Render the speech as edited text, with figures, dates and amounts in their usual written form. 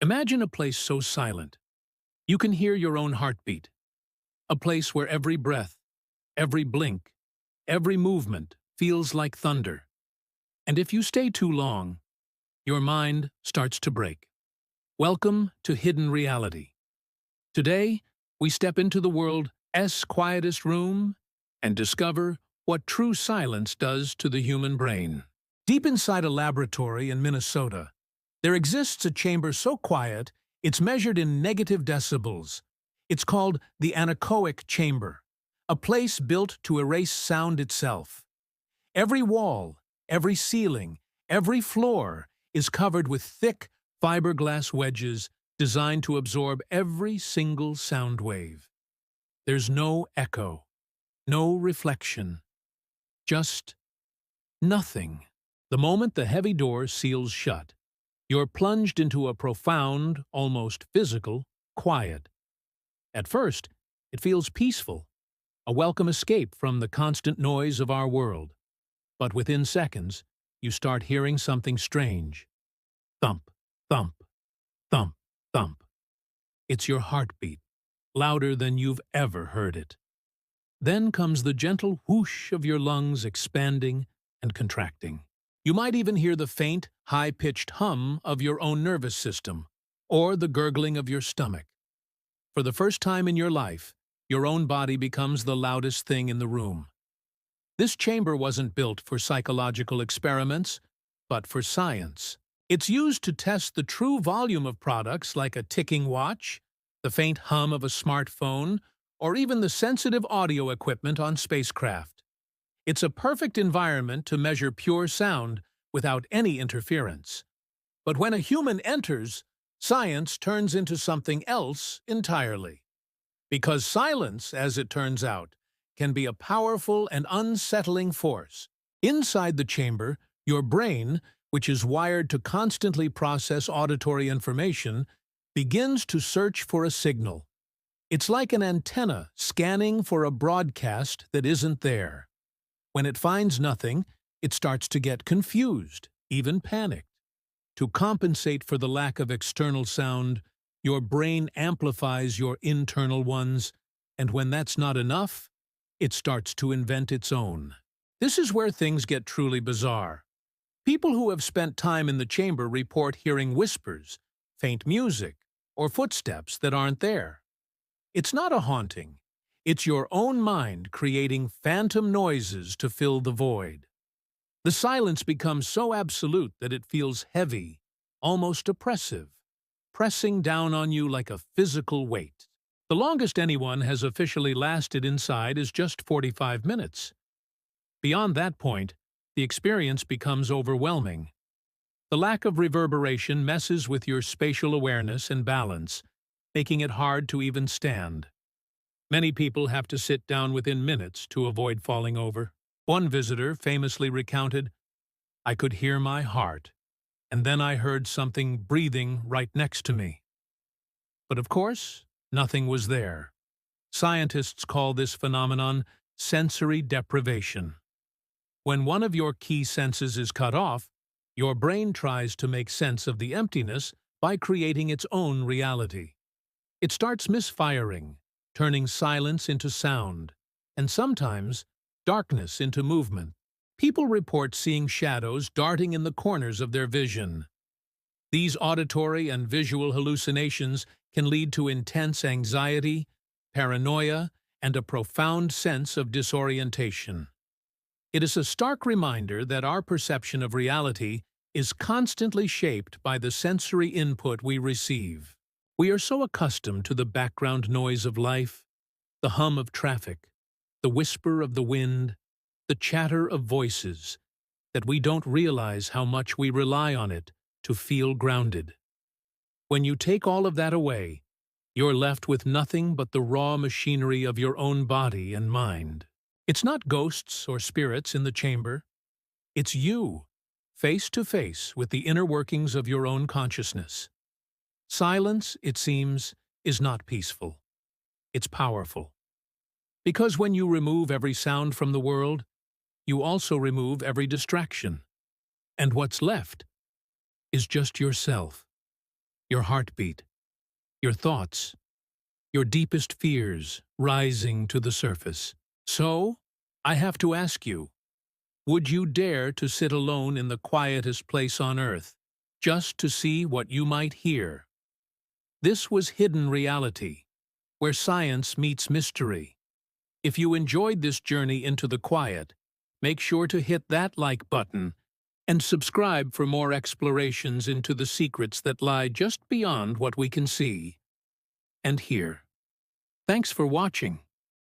Imagine a place so silent, you can hear your own heartbeat. A place where every breath, every blink, every movement feels like thunder. And if you stay too long, your mind starts to break. Welcome to Hidden Reality. Today, we step into the world's quietest room and discover what true silence does to the human brain. Deep inside a laboratory in Minnesota, there exists a chamber so quiet it's measured in negative decibels. It's called the anechoic chamber, a place built to erase sound itself. Every wall, every ceiling, every floor is covered with thick fiberglass wedges designed to absorb every single sound wave. There's no echo, no reflection, just nothing. The moment the heavy door seals shut, you're plunged into a profound, almost physical, quiet. At first, it feels peaceful, a welcome escape from the constant noise of our world. But within seconds, you start hearing something strange. Thump, thump, thump, thump. It's your heartbeat, louder than you've ever heard it. Then comes the gentle whoosh of your lungs expanding and contracting. You might even hear the faint, high-pitched hum of your own nervous system, or the gurgling of your stomach. For the first time in your life, your own body becomes the loudest thing in the room. This chamber wasn't built for psychological experiments, but for science. It's used to test the true volume of products like a ticking watch, the faint hum of a smartphone, or even the sensitive audio equipment on spacecraft. It's a perfect environment to measure pure sound without any interference. But when a human enters, science turns into something else entirely. Because silence, as it turns out, can be a powerful and unsettling force. Inside the chamber, your brain, which is wired to constantly process auditory information, begins to search for a signal. It's like an antenna scanning for a broadcast that isn't there. When it finds nothing, it starts to get confused, even panicked. To compensate for the lack of external sound, your brain amplifies your internal ones, and when that's not enough, it starts to invent its own. This is where things get truly bizarre. People who have spent time in the chamber report hearing whispers, faint music, or footsteps that aren't there. It's not a haunting. It's your own mind creating phantom noises to fill the void. The silence becomes so absolute that it feels heavy, almost oppressive, pressing down on you like a physical weight. The longest anyone has officially lasted inside is just 45 minutes. Beyond that point, the experience becomes overwhelming. The lack of reverberation messes with your spatial awareness and balance, making it hard to even stand. Many people have to sit down within minutes to avoid falling over. One visitor famously recounted, "I could hear my heart, and then I heard something breathing right next to me." But of course, nothing was there. Scientists call this phenomenon sensory deprivation. When one of your key senses is cut off, your brain tries to make sense of the emptiness by creating its own reality. It starts misfiring, turning silence into sound, and sometimes darkness into movement. People report seeing shadows darting in the corners of their vision. These auditory and visual hallucinations can lead to intense anxiety, paranoia, and a profound sense of disorientation. It is a stark reminder that our perception of reality is constantly shaped by the sensory input we receive. We are so accustomed to the background noise of life, the hum of traffic, the whisper of the wind, the chatter of voices, that we don't realize how much we rely on it to feel grounded. When you take all of that away, you're left with nothing but the raw machinery of your own body and mind. It's not ghosts or spirits in the chamber. It's you, face to face with the inner workings of your own consciousness. Silence, it seems, is not peaceful. It's powerful. Because when you remove every sound from the world, you also remove every distraction. And what's left is just yourself. your heartbeat, your thoughts, your deepest fears rising to the surface. So, I have to ask you, would you dare to sit alone in the quietest place on Earth, just to see what you might hear? This was Hidden Reality, where science meets mystery. If you enjoyed this journey into the quiet, make sure to hit that like button and subscribe for more explorations into the secrets that lie just beyond what we can see and hear. Thanks for watching.